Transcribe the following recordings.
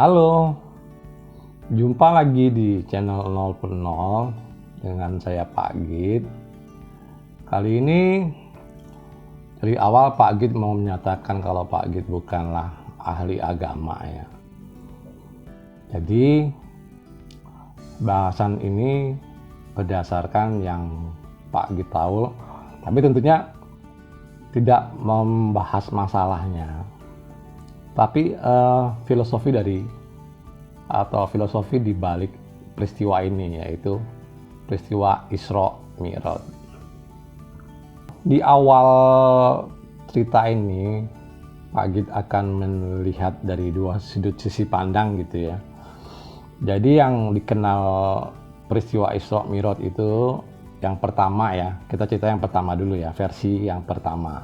Halo, jumpa lagi di channel 0 per 0 dengan saya Pak Git. Kali ini dari awal Pak Git mau menyatakan kalau Pak Git bukanlah ahli agama ya. Jadi bahasan ini berdasarkan yang Pak Git tahu, tapi tentunya tidak membahas masalahnya. Tapi filosofi di balik peristiwa ini, yaitu peristiwa Isra Mi'raj. Di awal cerita ini Pak Git akan melihat dari dua sudut sisi pandang gitu ya. Jadi yang dikenal peristiwa Isra Mi'raj itu yang pertama ya, kita cerita yang pertama dulu ya, versi yang pertama,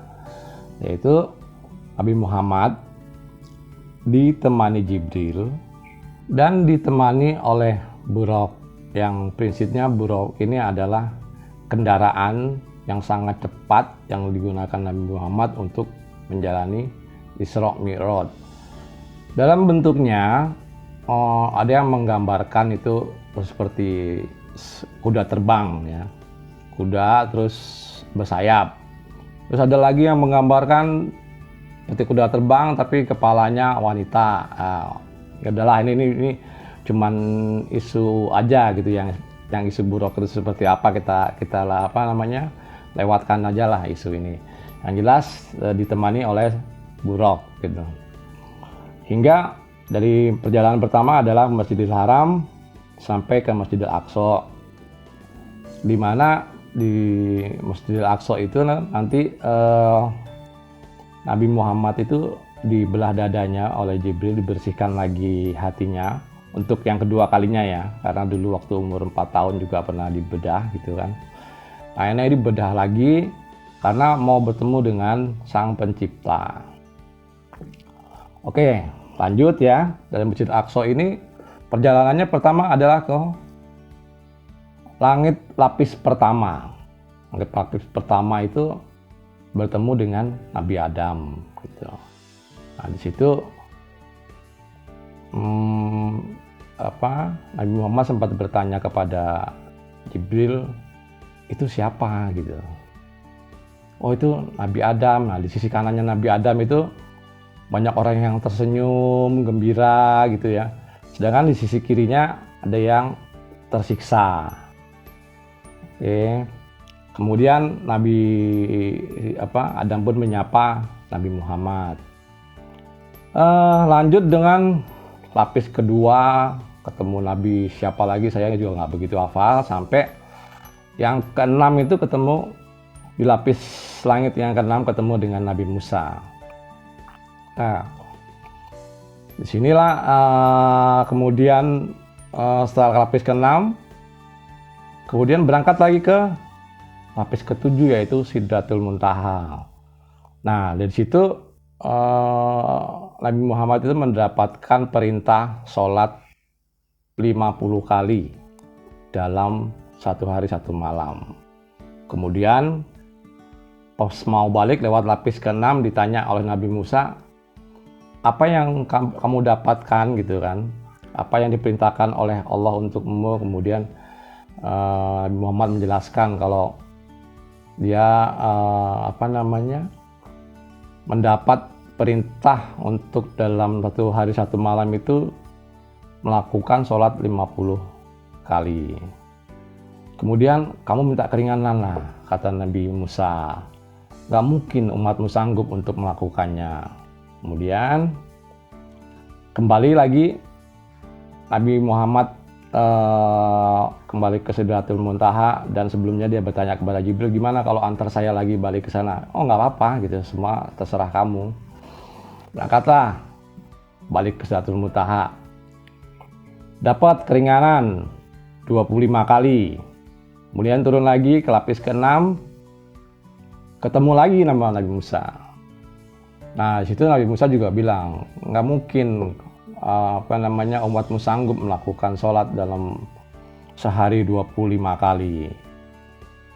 yaitu Nabi Muhammad ditemani Jibril dan ditemani oleh Buraq, yang prinsipnya Buraq ini adalah kendaraan yang sangat cepat yang digunakan Nabi Muhammad untuk menjalani Isra Mi'raj. Dalam bentuknya ada yang menggambarkan itu seperti kuda terbang ya, kuda terus bersayap. Terus ada lagi yang menggambarkan seperti kuda terbang tapi kepalanya wanita. Ya udahlah, ini cuman isu aja gitu, yang isu Buraq itu seperti apa kita lah lewatkan aja lah isu ini. Yang jelas ditemani oleh Buraq gitu. Hingga dari perjalanan pertama adalah Masjidil Haram sampai ke Masjidil Aqsa, di mana di Masjidil Aqsa itu nanti Nabi Muhammad itu dibelah dadanya oleh Jibril, dibersihkan lagi hatinya untuk yang kedua kalinya ya, karena dulu waktu umur 4 tahun juga pernah dibedah gitu kan. Akhirnya dibedah lagi karena mau bertemu dengan Sang Pencipta. Oke, lanjut ya. Dalam Masjid Aqsa ini perjalanannya pertama adalah ke langit lapis pertama. Langit lapis pertama itu bertemu dengan Nabi Adam gitu. Nah di situ Nabi Muhammad sempat bertanya kepada Jibril, itu siapa gitu. Oh itu Nabi Adam. Nah di sisi kanannya Nabi Adam itu banyak orang yang tersenyum gembira gitu ya, sedangkan di sisi kirinya ada yang tersiksa. Oke. Kemudian Nabi Adam pun menyapa Nabi Muhammad. Lanjut dengan lapis kedua, ketemu Nabi siapa lagi saya juga nggak begitu hafal, sampai yang keenam itu ketemu di lapis langit yang keenam, ketemu dengan Nabi Musa. Nah, disinilah kemudian setelah lapis keenam, kemudian berangkat lagi ke lapis ketujuh, yaitu Sidratul Muntaha. Nah, dari situ Nabi Muhammad itu mendapatkan perintah sholat 50 kali dalam satu hari satu malam. Kemudian pas mau balik lewat lapis ke-6 ditanya oleh Nabi Musa, apa yang kamu dapatkan gitu kan? Apa yang diperintahkan oleh Allah untukmu? Kemudian Nabi Muhammad menjelaskan kalau dia mendapat perintah untuk dalam satu hari satu malam itu melakukan sholat 50 kali. Kemudian kamu minta keringanan lah, kata Nabi Musa. Gak mungkin umatmu sanggup untuk melakukannya. Kemudian kembali lagi Nabi Muhammad kembali ke Sidratul Muntaha, dan sebelumnya dia bertanya kepada Jibril, gimana kalau antar saya lagi balik ke sana? Oh nggak apa-apa gitu, semua terserah kamu. Berangkatlah balik ke Sidratul Muntaha, dapat keringanan 25 kali. Kemudian turun lagi ke lapis ke-6, ketemu lagi nama Nabi Musa. Nah di situ Nabi Musa juga bilang, nggak mungkin umatmu sanggup melakukan sholat dalam sehari 25 kali.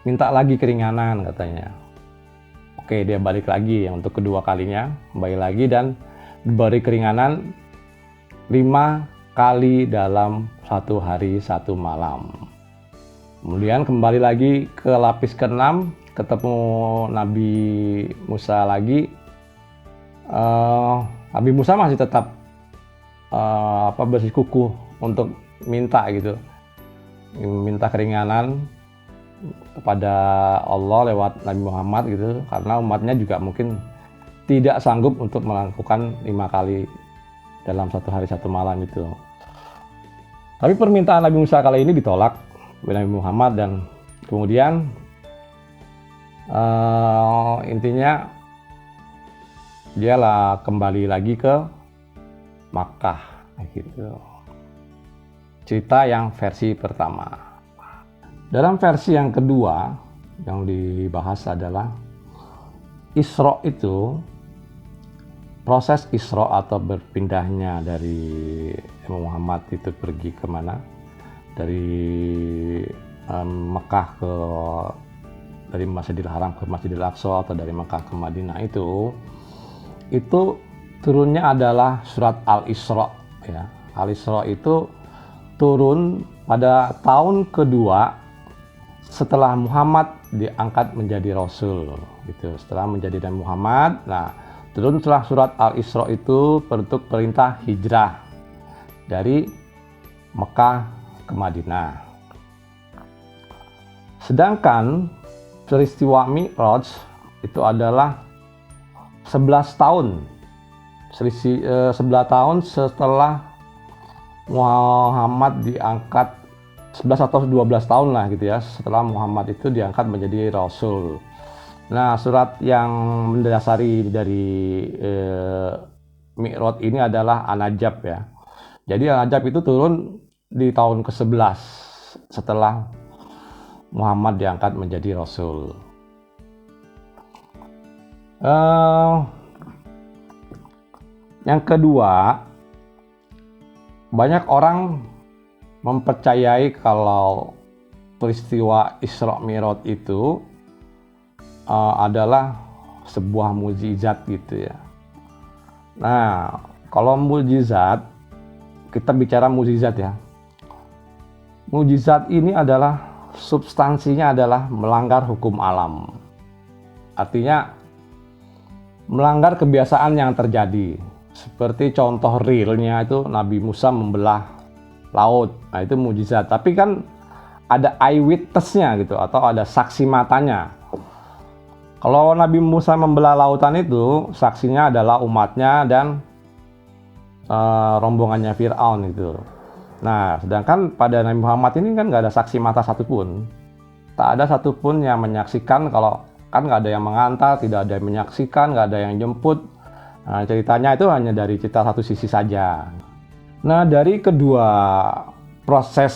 Minta lagi keringanan katanya. Oke, dia balik lagi yang untuk kedua kalinya, kembali lagi dan diberi keringanan 5 kali dalam 1 hari 1 malam. Kemudian kembali lagi ke lapis ke-6, ketemu Nabi Musa lagi. Nabi Musa masih tetap bersikukuh untuk minta gitu, minta keringanan kepada Allah lewat Nabi Muhammad gitu, karena umatnya juga mungkin tidak sanggup untuk melakukan 5 kali dalam 1 hari 1 malam itu. Tapi permintaan Nabi Musa kali ini ditolak oleh Nabi Muhammad, dan kemudian intinya dialah kembali lagi ke Makkah gitu. Cerita yang versi pertama. Dalam versi yang kedua yang dibahas adalah Isra itu, proses Isra atau berpindahnya dari Muhammad itu pergi kemana, dari Mekah ke, dari Masjidil Haram ke Masjidil Aqsa atau dari Mekah ke Madinah itu turunnya adalah surat Al-Isra ya. Al-Isra itu turun pada tahun kedua setelah Muhammad diangkat menjadi Rasul gitu. Setelah menjadi Nabi Muhammad, nah turunlah surat Al-Isra itu bentuk perintah hijrah dari Mekah ke Madinah. Sedangkan peristiwa Mi'raj itu adalah 11 tahun, selisih 11 tahun setelah Muhammad diangkat, 11 atau 12 tahun lah gitu ya, setelah Muhammad itu diangkat menjadi Rasul. Nah, surat yang mendasari dari Mi'raj ini adalah An-Najm ya. Jadi An-Najm itu turun di tahun ke-11 setelah Muhammad diangkat menjadi Rasul. Yang kedua, banyak orang mempercayai kalau peristiwa Isra Mi'raj itu adalah sebuah mukjizat gitu ya. Nah, kalau mukjizat, kita bicara mukjizat ya. Mukjizat ini adalah substansinya adalah melanggar hukum alam. Artinya melanggar kebiasaan yang terjadi. Seperti contoh realnya itu Nabi Musa membelah laut. Nah, itu mukjizat. Tapi kan ada eyewitness-nya gitu, atau ada saksi matanya. Kalau Nabi Musa membelah lautan itu, saksinya adalah umatnya dan rombongannya Fir'aun itu. Nah, sedangkan pada Nabi Muhammad ini kan nggak ada saksi mata satupun. Tak ada satupun yang menyaksikan, kalau kan nggak ada yang mengantar, tidak ada yang menyaksikan, nggak ada yang jemput. Nah, ceritanya itu hanya dari cerita satu sisi saja. Nah, dari kedua proses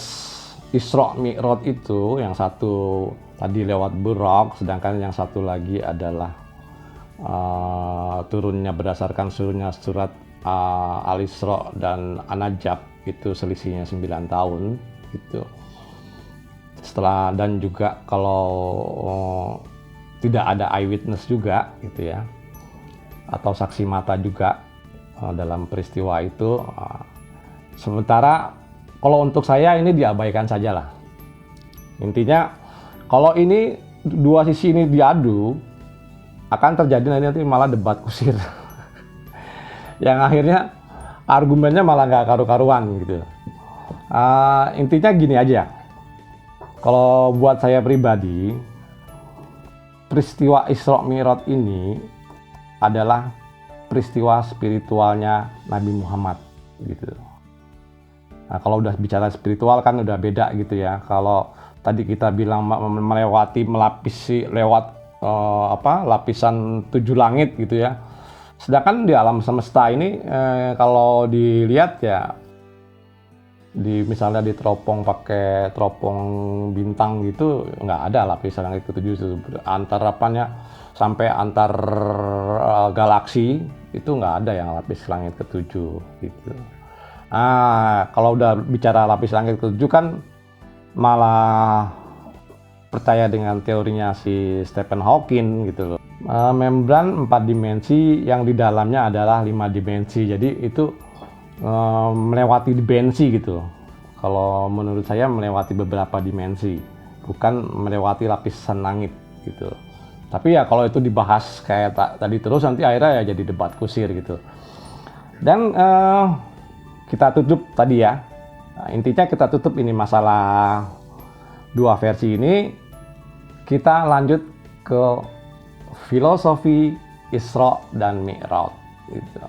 Isra Mi'raj itu, yang satu tadi lewat Buraq, sedangkan yang satu lagi adalah turunnya berdasarkan surat Al-Isra dan An-Najm, itu selisihnya 9 tahun gitu. Setelah, dan juga kalau tidak ada eyewitness juga gitu ya, atau saksi mata juga dalam peristiwa itu. Sementara kalau untuk saya ini diabaikan saja lah. Intinya kalau ini dua sisi ini diadu, akan terjadi nanti malah debat kusir yang akhirnya argumennya malah nggak karu-karuan gitu. Intinya gini aja, kalau buat saya pribadi, peristiwa Isra Mi'raj ini adalah peristiwa spiritualnya Nabi Muhammad gitu. Nah, kalau udah bicara spiritual kan udah beda gitu ya. Kalau tadi kita bilang melapisi lewat lapisan 7 langit gitu ya. Sedangkan di alam semesta ini kalau dilihat ya, misalnya di teropong pakai teropong bintang gitu, nggak ada lapisan langit ke-7 itu. Antar sampai antar galaksi itu nggak ada yang lapis langit ke-7 gitu. Nah, kalau udah bicara lapis langit ke-7 kan malah percaya dengan teorinya si Stephen Hawking gitu loh. Membran 4 dimensi yang di dalamnya adalah 5 dimensi. Jadi itu melewati dimensi gitu. Kalau menurut saya melewati beberapa dimensi, bukan melewati lapisan langit gitu. Tapi ya kalau itu dibahas kayak tadi terus, nanti akhirnya ya jadi debat kusir gitu. Dan kita tutup tadi ya. Nah, intinya kita tutup ini masalah dua versi ini. Kita lanjut ke filosofi Isra dan Mi'raj gitu.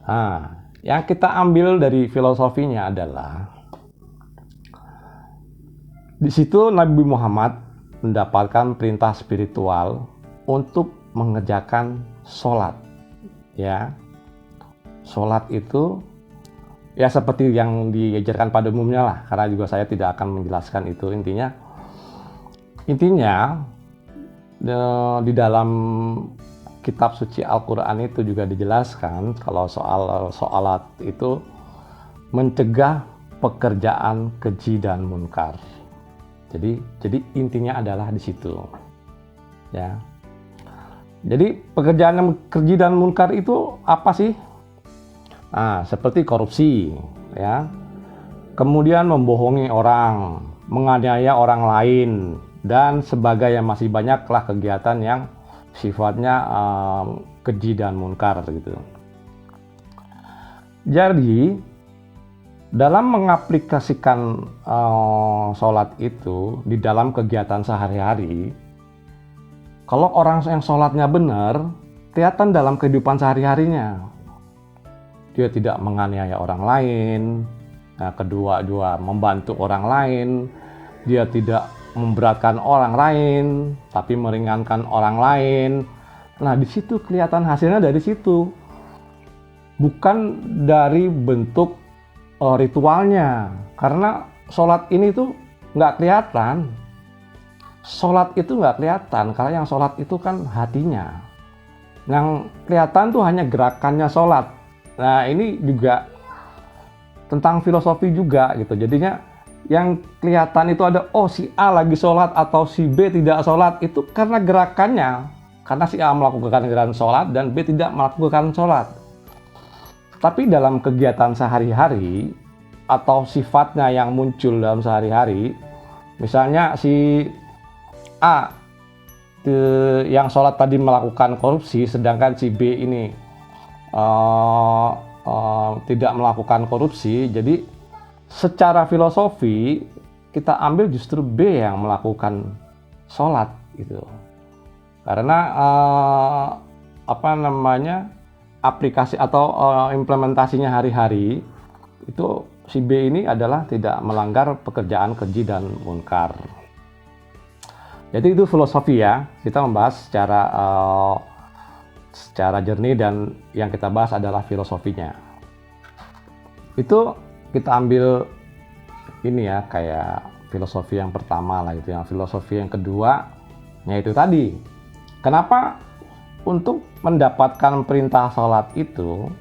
Nah, yang kita ambil dari filosofinya adalah di situ Nabi Muhammad mendapatkan perintah spiritual untuk mengerjakan sholat. Ya, sholat itu ya seperti yang diajarkan pada umumnya lah, karena juga saya tidak akan menjelaskan itu. Intinya di dalam kitab suci Al-Quran itu juga dijelaskan kalau sholat itu mencegah pekerjaan keji dan munkar. Jadi intinya adalah di situ. Ya. Jadi pekerjaan yang keji dan munkar itu apa sih? Nah, seperti korupsi, ya. Kemudian membohongi orang, menganiaya orang lain, dan sebagainya. Masih banyaklah kegiatan yang sifatnya keji dan munkar gitu. Jadi dalam mengaplikasikan sholat itu di dalam kegiatan sehari-hari, kalau orang yang sholatnya benar, kelihatan dalam kehidupan sehari-harinya. Dia tidak menganiaya orang lain, nah, kedua juga membantu orang lain, dia tidak memberatkan orang lain, tapi meringankan orang lain. Nah, di situ kelihatan hasilnya dari situ. Bukan dari bentuk ritualnya. Karena sholat ini tuh nggak kelihatan. Sholat itu nggak kelihatan, karena yang sholat itu kan hatinya. Yang kelihatan tuh hanya gerakannya sholat. Nah, ini juga tentang filosofi juga gitu. Jadinya yang kelihatan itu ada, oh si A lagi sholat atau si B tidak sholat, itu karena gerakannya. Karena si A melakukan gerakan sholat dan B tidak melakukan sholat. Tapi dalam kegiatan sehari-hari atau sifatnya yang muncul dalam sehari-hari, misalnya si A yang sholat tadi melakukan korupsi, sedangkan si B ini tidak melakukan korupsi, jadi secara filosofi kita ambil justru B yang melakukan sholat gitu. Karena aplikasi atau implementasinya hari-hari itu si B ini adalah tidak melanggar pekerjaan keji dan munkar. Jadi itu filosofi ya. Kita membahas secara jernih dan yang kita bahas adalah filosofinya. Itu kita ambil ini ya, kayak filosofi yang pertama lah gitu. Yang filosofi yang kedua yaitu tadi, kenapa untuk mendapatkan perintah sholat itu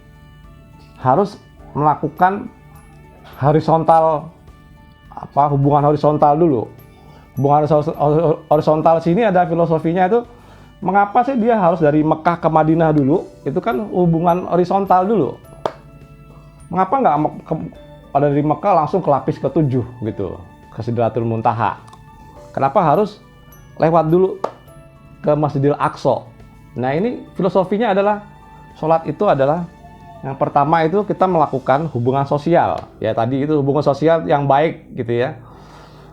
harus melakukan hubungan horizontal dulu. Hubungan horizontal sini ada filosofinya itu, mengapa sih dia harus dari Mekah ke Madinah dulu? Itu kan hubungan horizontal dulu. Mengapa nggak dari Mekah langsung ke lapis ke-7 gitu, ke Sidratul Muntaha? Kenapa harus lewat dulu ke Masjidil Aqsa? Nah, ini filosofinya adalah sholat itu adalah yang pertama itu kita melakukan hubungan sosial. Ya tadi itu hubungan sosial yang baik gitu ya.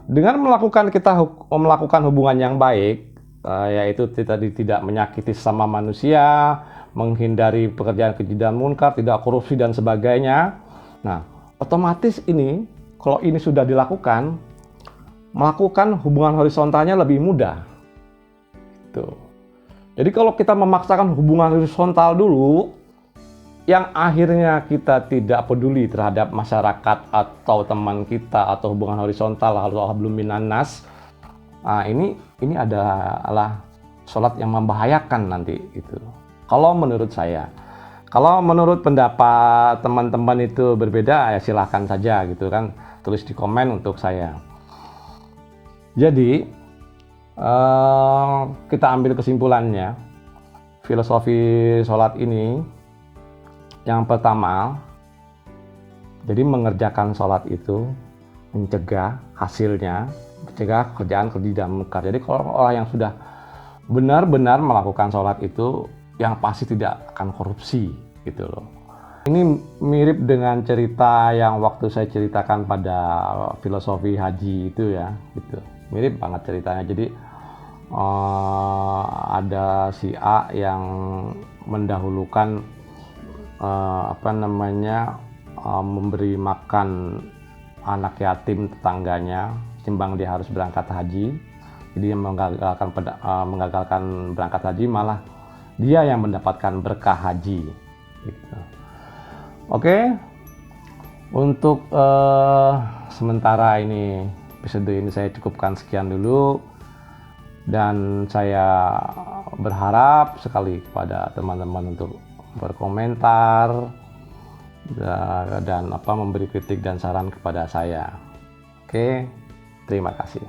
Dengan melakukan hubungan yang baik, yaitu tadi tidak menyakiti sama manusia, menghindari pekerjaan keji dan munkar, tidak korupsi dan sebagainya. Nah, otomatis ini kalau ini sudah dilakukan, melakukan hubungan horizontalnya lebih mudah. Tuh. Jadi kalau kita memaksakan hubungan horizontal dulu, yang akhirnya kita tidak peduli terhadap masyarakat atau teman kita atau hubungan horizontal atau hablum minan nas, ini adalah sholat yang membahayakan nanti itu. Kalau menurut saya, kalau menurut pendapat teman-teman itu berbeda, ya silahkan saja gitu kan, tulis di komen untuk saya. Jadi kita ambil kesimpulannya, filosofi sholat ini Yang pertama, jadi mengerjakan sholat itu mencegah hasilnya, mencegah kerjaan tidak mungkar. Jadi kalau orang yang sudah benar-benar melakukan sholat itu, yang pasti tidak akan korupsi gitu loh. Ini mirip dengan cerita yang waktu saya ceritakan pada filosofi haji itu ya, gitu. Mirip banget ceritanya. Jadi ada si A yang mendahulukan memberi makan anak yatim tetangganya, timbang dia harus berangkat haji. Jadi dia menggagalkan berangkat haji, malah dia yang mendapatkan berkah haji. Gitu. Oke, untuk sementara ini episode ini saya cukupkan sekian dulu, dan saya berharap sekali kepada teman-teman untuk berkomentar dan memberi kritik dan saran kepada saya. Oke, terima kasih.